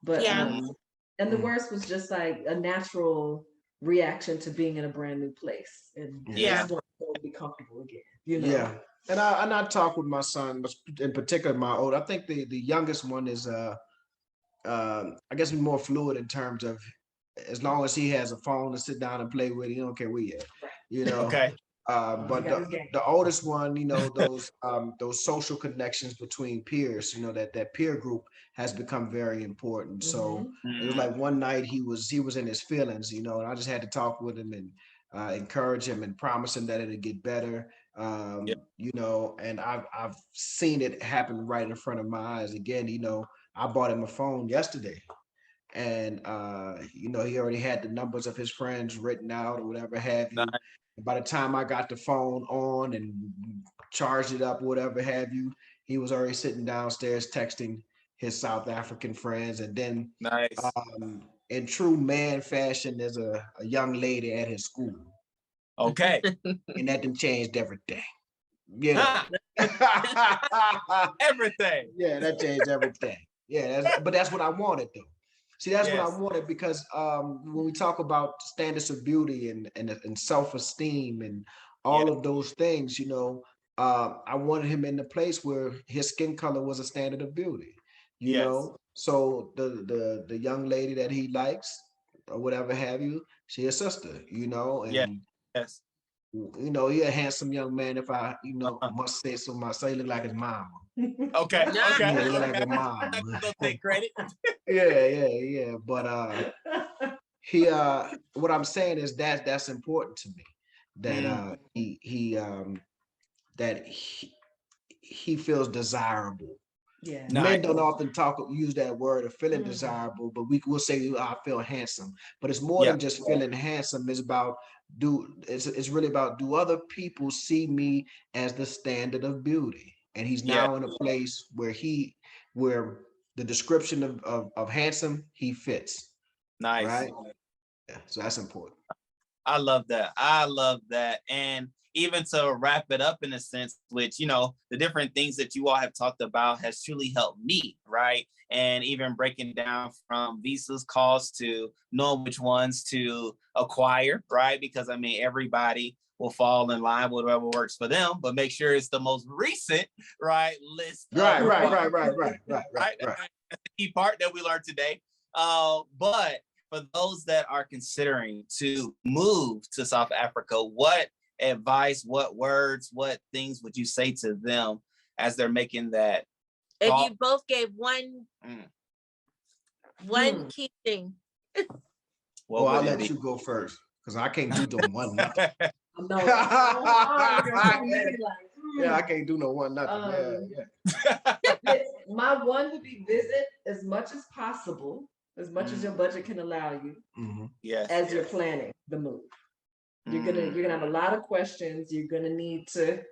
But and the worst was just like a natural reaction to being in a brand new place, and just want to be comfortable again, And I talk with my son, in particular my old. I think the youngest one is I guess more fluid in terms of, as long as he has a phone to sit down and play with, he don't care where he at. But the oldest one, those social connections between peers, that peer group has become very important. So it was like one night he was in his feelings, and I just had to talk with him and encourage him and promise him that it'd get better. And I've seen it happen right in front of my eyes again. I bought him a phone yesterday, and he already had the numbers of his friends written out or whatever have you. By the time I got the phone on and charged it up, whatever have you, he was already sitting downstairs texting his South African friends. And then in true man fashion, there's a young lady at his school. Okay. And that done changed everything. Everything. Yeah, that changed everything. But that's what I wanted, though. See, that's what I wanted, because when we talk about standards of beauty and self-esteem and all of those things, I wanted him in the place where his skin color was a standard of beauty, So the young lady that he likes or whatever have you, she's a sister, and he a handsome young man, if I must say so myself. He look like his mom. Okay. He look like a mom. Don't take credit. Yeah. But what I'm saying is that's important to me, that he feels desirable. Men don't often use that word of feeling desirable, but we'll say, I feel handsome. But it's more than just feeling handsome. It's about it's really about, do other people see me as the standard of beauty? And he's now in a place where the description of handsome, he fits. Nice. Right? Yeah, so that's important. I love that. And even to wrap it up in a sense, which, the different things that you all have talked about has truly helped me, right? And even breaking down from visas costs to knowing which ones to acquire, right? Because everybody will fall in line with whatever works for them, but make sure it's the most recent, right, list. Right. That's the key part that we learned today. But for those that are considering to move to South Africa, what advice, what words, what things would you say to them as they're making that? If you both gave one key thing. Well, I'll let you go first, because I can't do no one nothing. I can't do no one nothing. My one would be visit as much as possible, as much as your budget can allow you, as you're planning the move. You're gonna have a lot of questions. You're gonna need to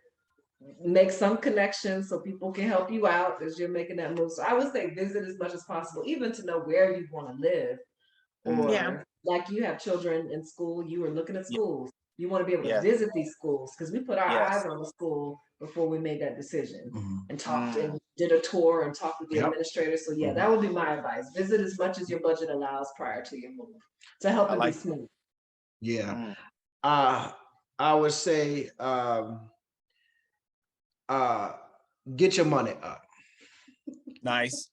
make some connections so people can help you out as you're making that move. So I would say visit as much as possible, even to know where you want to live. Or like, you have children in school, you are looking at schools. You want to be able to visit these schools, because we put our eyes on the school before we made that decision, and talked and did a tour and talked with the administrator. So that would be my advice. Visit as much as your budget allows prior to your move to help it be smooth. I would say get your money up. Nice.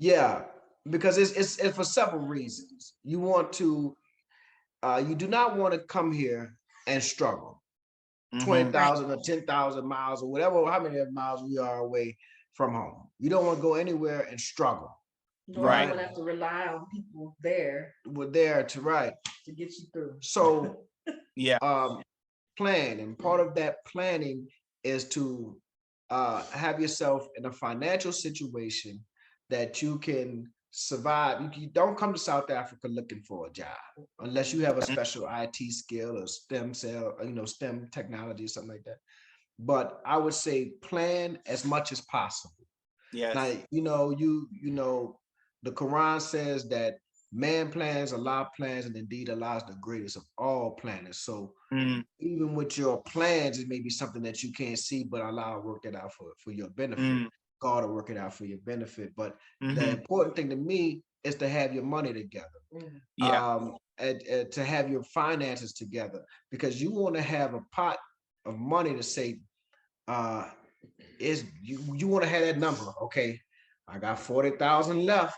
Yeah, because it's for several reasons. You want to, you do not want to come here and struggle. 20,000 or 10,000 miles or whatever, how many miles we are away from home. You don't want to go anywhere and struggle. Right. You don't have to rely on people there. We're there to get you through. So plan, and part of that planning is to have yourself in a financial situation that you can survive. You don't come to South Africa looking for a job unless you have a special IT skill or STEM technology or something like that. But I would say plan as much as possible. Yes. Now, the Quran says that man plans, Allah plans, and indeed Allah is the greatest of all planners. So even with your plans, it may be something that you can't see, but Allah will work it out for your benefit. God will work it out for your benefit. But the important thing to me is to have your money together. And to have your finances together, because you want to have a pot of money to say, you want to have that number. Okay, I got 40,000 left.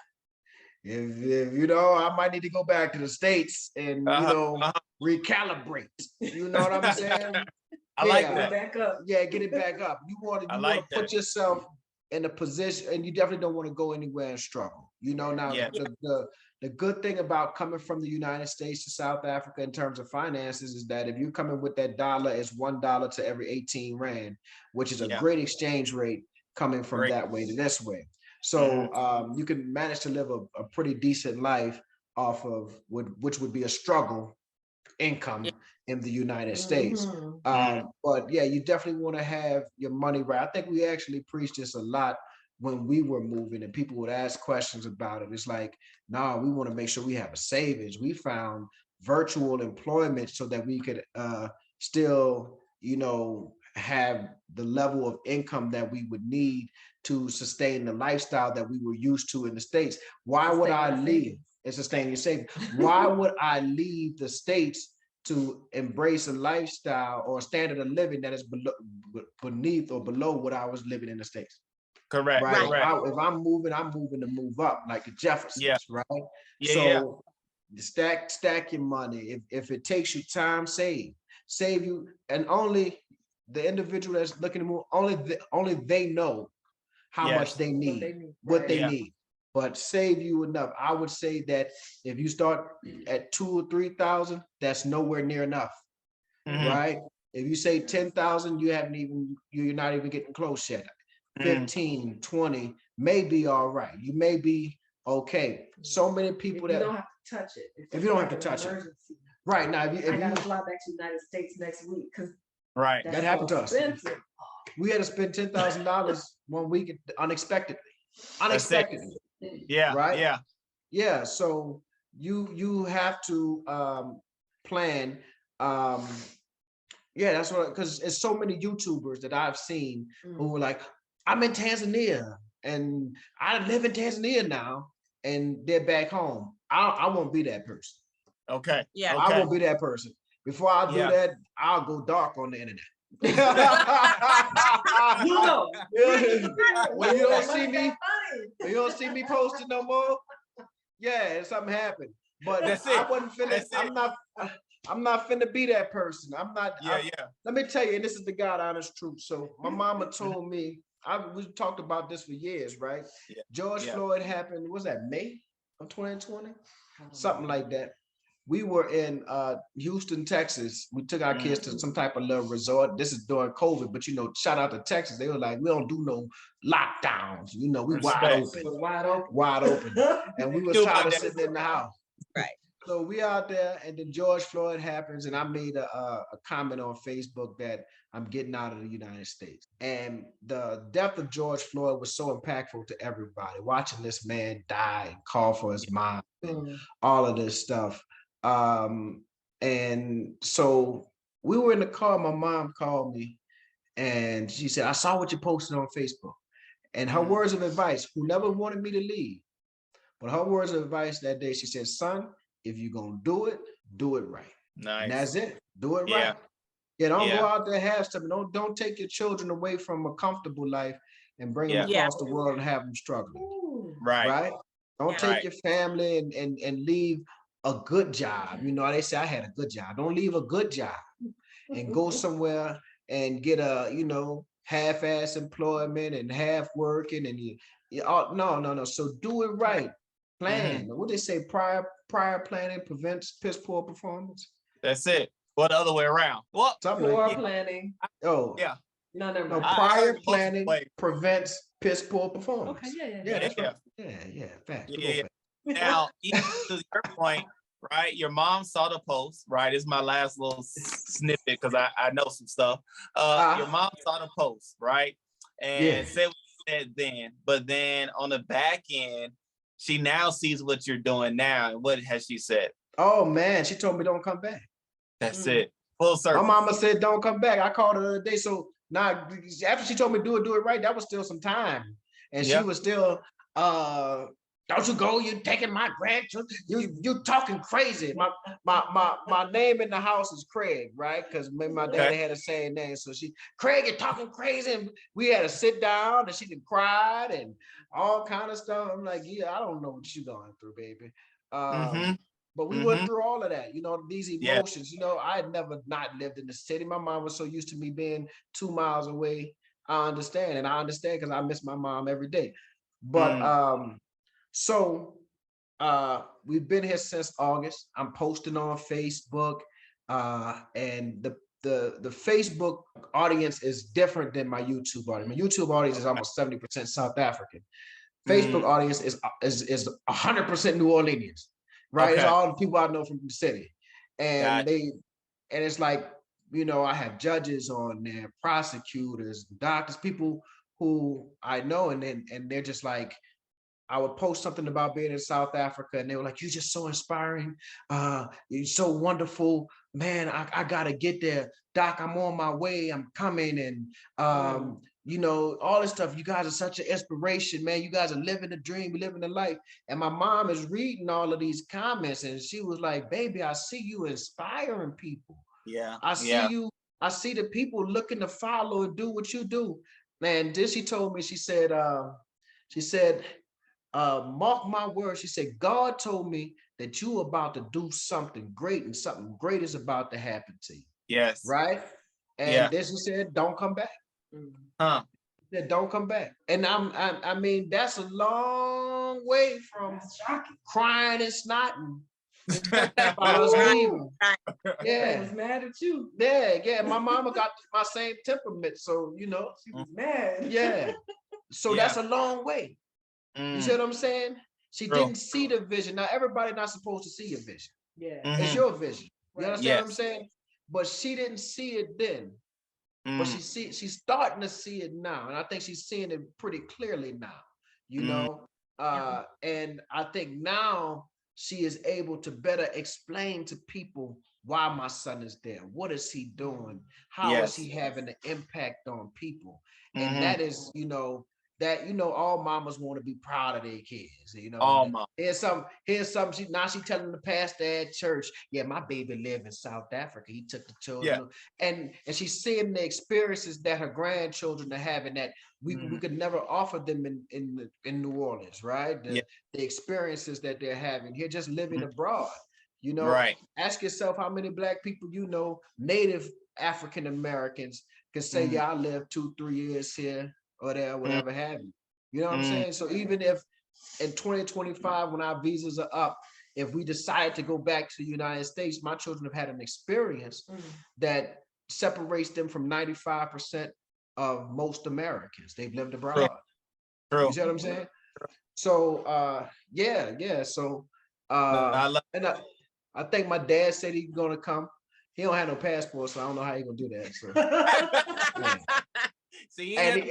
If I might need to go back to the States and recalibrate. You know what I'm saying? I like that. Back up. Yeah, get it back up. You want to put yourself in a position, and you definitely don't want to go anywhere and struggle. The good thing about coming from the United States to South Africa in terms of finances is that if you're coming with that dollar, it's $1 to every 18 Rand, which is a great exchange rate coming from that way to this way. So you can manage to live a pretty decent life off of which would be a struggle income in the United States. But yeah, you definitely want to have your money right. I think we actually preached this a lot when we were moving, and people would ask questions about it. It's like, no, we want to make sure we have a savings. We found virtual employment so that we could still, have the level of income that we would need to sustain the lifestyle that we were used to in the States. Why would I leave? And sustain your savings. Why would I leave the States to embrace a lifestyle or a standard of living that is beneath or below what I was living in the States? Correct. Right. If I'm moving to move up, like the Jeffersons, right? So stack your money. If it takes you time, save you, and only the individual that's looking to move, only they know how much they need, what they need. But save you enough. I would say that if you start at 2,000 or 3,000, that's nowhere near enough, right? If you say 10,000, you're not even getting close yet. 15, 20 may be all right. You may be okay. So many people you don't have to touch it. If you don't have to touch it. Right now, if I gotta fly back to the United States next week because that happened to us. We had to spend $10,000 one week unexpectedly. Yeah. Right. Yeah. So you have to plan. That's what, because it's so many YouTubers that I've seen who were like, I'm in Tanzania and I live in Tanzania now, and they're back home. I won't be that person. Okay. Yeah. I won't be that person. Before I do that, I'll go dark on the internet. When you don't see me posting no more. Yeah, something happened. But I wasn't finna. I'm not finna be that person. I'm not. Let me tell you, and this is the God honest truth. So my mama told me. We talked about this for years, right? Yeah. George Floyd happened. Was that May of 2020? Something like that. We were in Houston, Texas. We took our kids to some type of little resort. This is during COVID, but shout out to Texas. They were like, we don't do no lockdowns. We wide open. And we were tired of sitting in the house. Right. So we out there, and then George Floyd happens, and I made a comment on Facebook that I'm getting out of the United States. And the death of George Floyd was so impactful to everybody. Watching this man die and call for his mom, and all of this stuff. And so we were in the car. My mom called me, and she said, I saw what you posted on Facebook. And her words of advice, who never wanted me to leave, but her words of advice that day, she said, son, if you're going to do it right. Nice. And that's it. Do it right. Yeah, don't go out there and have something. Don't take your children away from a comfortable life and bring them across the world and have them struggling. Right? Don't take your family and leave a good job. You know, they say I had a good job. Don't leave a good job and go somewhere and get a, you know, half-ass employment and half working and no. So do it right. Plan. What they say, prior planning prevents piss poor performance. That's it. Or the other way around. Well, poor planning. Oh yeah. No, never No, mind. prior planning prevents piss poor performance. Okay, that's right. Yeah. Fact. Yeah. Now, even to your point, right? Your mom saw the post, right? It's my last little snippet because I know some stuff. Your mom saw the post, right? And said what you said then, but then on the back end, she now sees what you're doing now. And what has she said? Oh man, she told me don't come back. That's it. Full circle. My mama said don't come back. I called her the other day. So now after she told me do it right, that was still some time. And she was still don't you go, you're taking my grandchildren. You talking crazy. My name in the house is Craig, right? Because my daddy had a same name. So Craig, you're talking crazy. And we had to sit down and she done cried and all kind of stuff. I'm like, I don't know what you're going through, baby. But we went through all of that, you know, these emotions. You know, I had never not lived in the city. My mom was so used to me being 2 miles away. I understand. And I understand because I miss my mom every day. But so we've been here since August. I'm posting on Facebook. And the Facebook audience is different than my YouTube audience. My YouTube audience is almost 70% South African. Facebook audience is 100% New Orleanians. Right, it's all the people I know from the city, and it's like, you know, I have judges on there, prosecutors, doctors, people who I know, and they're just like, I would post something about being in South Africa, and they were like, "You're just so inspiring, you're so wonderful, man. I gotta get there, Doc. I'm on my way. I'm coming, and you know, all this stuff. You guys are such an inspiration, man. You guys are living the dream, living the life." And my mom is reading all of these comments, and she was like, "Baby, I see you inspiring people. I see you. I see the people looking to follow and do what you do." Man, then she told me, she said, mark my words. She said, God told me that you about to do something great and something great is about to happen to you. Yes. Right. And then she said, don't come back. Said, don't come back. And I mean, that's a long way from crying and snotting. I was leaving. I was mad at you. Yeah. My mama got my same temperament. So, you know, she was mad. Yeah. So that's a long way. You see what I'm saying? She didn't see the vision. Now, everybody not supposed to see your vision. Yeah. It's your vision. You understand what I'm saying? But she didn't see it then. But she's starting to see it now. And I think she's seeing it pretty clearly now, you know? And I think now she is able to better explain to people why my son is there. What is he doing? How is he having an impact on people? And that is, you know, all mamas want to be proud of their kids, you know. All mamas. Here's some. She telling the pastor at church, my baby lived in South Africa. He took the children, and she's seeing the experiences that her grandchildren are having that we could never offer them in New Orleans, right? The experiences that they're having here, just living abroad. You know, ask yourself how many Black people you know, Native African Americans, can say, I lived 2-3 years here. Or there, whatever have you. You know what I'm saying? So even if in 2025, when our visas are up, if we decide to go back to the United States, my children have had an experience that separates them from 95% of most Americans. They've lived abroad. True. You see what I'm saying? So So I think my dad said he's gonna come. He don't have no passport, so I don't know how he's gonna do that. So See, and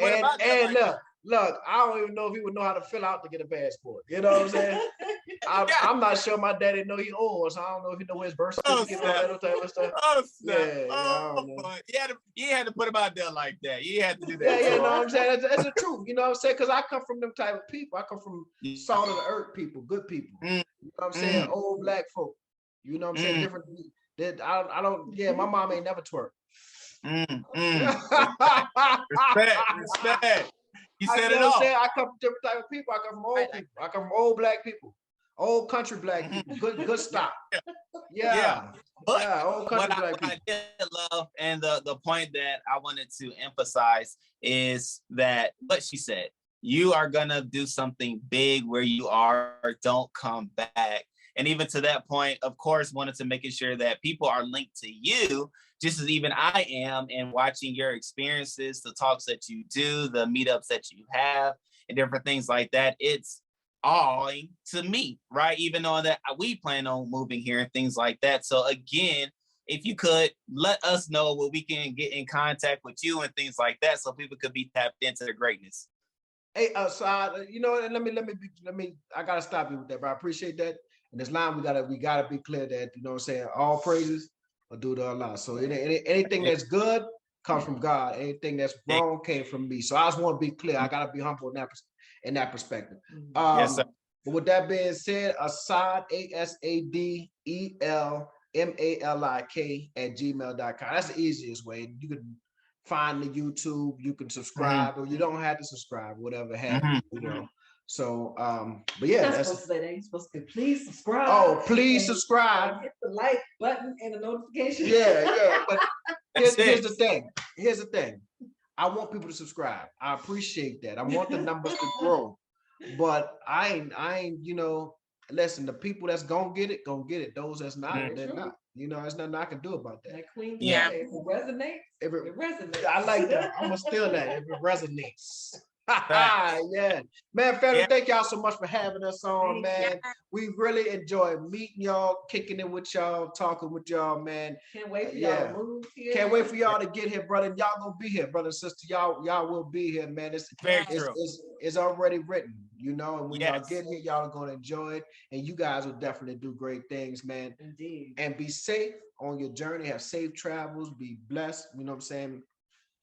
look, I don't even know if he would know how to fill out to get a passport. You know what I'm saying? I'm not sure my daddy know he old, so I don't know if he know his birth certificate or that type of stuff. I don't know. You had to put him out there like that. You had to do that. Yeah, you know what I'm saying? That's the truth. You know what I'm saying? Because I come from them type of people. I come from salt of the earth people, good people. You know what I'm saying? Old Black folk. You know what I'm saying? Different. I don't. Yeah, my mom ain't never twerked. Respect. You said it all. I come from different type of people. I come from old people. I come from old black people. Old country black people. Good stock. Yeah. But old country black people. What I did love, and the point that I wanted to emphasize is that what she said, you are gonna do something big where you are, don't come back. And even to that point, of course, wanted to making sure that people are linked to you, just as even I am, and watching your experiences, the talks that you do, the meetups that you have, and different things like that. It's all to me, right? Even though that we plan on moving here and things like that. So again, if you could let us know where we can get in contact with you and things like that, so people could be tapped into their greatness. Hey, so you know, and let me. I gotta stop you with that, but I appreciate that. And this line, we gotta be clear that, you know what I'm saying, all praises are due to Allah. So anything that's good comes from God. Anything that's wrong came from me. So I just want to be clear. I gotta be humble in that perspective. Yes, sir. But with that being said, Asad, ASADELMALIK @gmail.com. That's the easiest way. You can find the YouTube, you can subscribe, or you don't have to subscribe, whatever happens, you know. So, but yeah, that's supposed to say that. You're supposed to please subscribe. Oh, please subscribe. Hit the like button and the notification. Yeah. But here's the thing. Here's the thing. I want people to subscribe. I appreciate that. I want the numbers to grow. But I ain't, you know, listen, the people that's gonna get it. Those that's not, they're not. You know, there's nothing I can do about that. Like Queen said, if it resonates, it resonates. I like that. I'm gonna steal that if it resonates. Yeah, man, family, thank y'all so much for having us on, man. We really enjoy meeting y'all, kicking it with y'all, talking with y'all, man. Can't wait for y'all to move here. Can't wait for y'all to get here, brother. Y'all gonna be here, brother and sister. Y'all will be here, man. It's already written, you know, and when y'all get here, y'all are gonna enjoy it, and you guys will definitely do great things, man. Indeed. And be safe on your journey. Have safe travels. Be blessed. You know what I'm saying?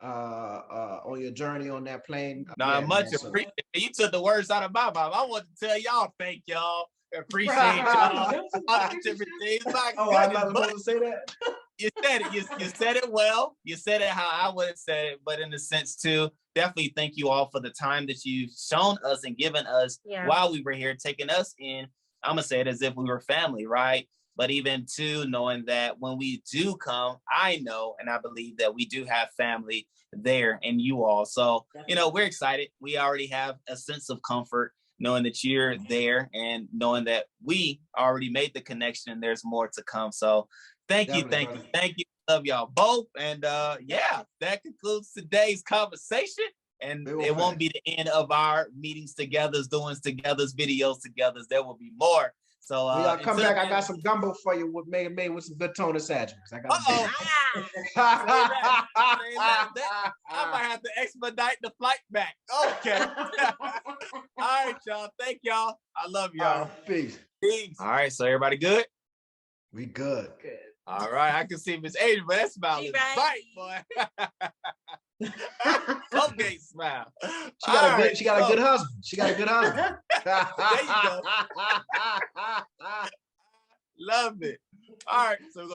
On your journey on that plane. Much appreciated. You took the words out of my mouth. I want to tell y'all, thank y'all. Appreciate y'all. All the different things. I'm not supposed to say that. You said it. You said it well. You said it how I would have said it, but in a sense too. Definitely thank you all for the time that you've shown us and given us while we were here, taking us in. I'm gonna say it as if we were family, right? But even too, knowing that when we do come, I know and I believe that we do have family there and you all. So, you know, we're excited. We already have a sense of comfort knowing that you're there and knowing that we already made the connection and there's more to come. So thank you. Love y'all both. And that concludes today's conversation. And it won't be the end of our meetings together, doings together, videos together. There will be more. So y'all come back. I got some gumbo for you made with some good tone adjuvants. I might have to expedite the flight back. Okay. All right, y'all. Thank y'all. I love y'all. Peace. All right. So everybody good? We good. Good. All right. I can see Miss Adrian, but that smile is bite, boy. Okay, smile. She got a good husband. She got a good husband. There you go. Love it. All right. So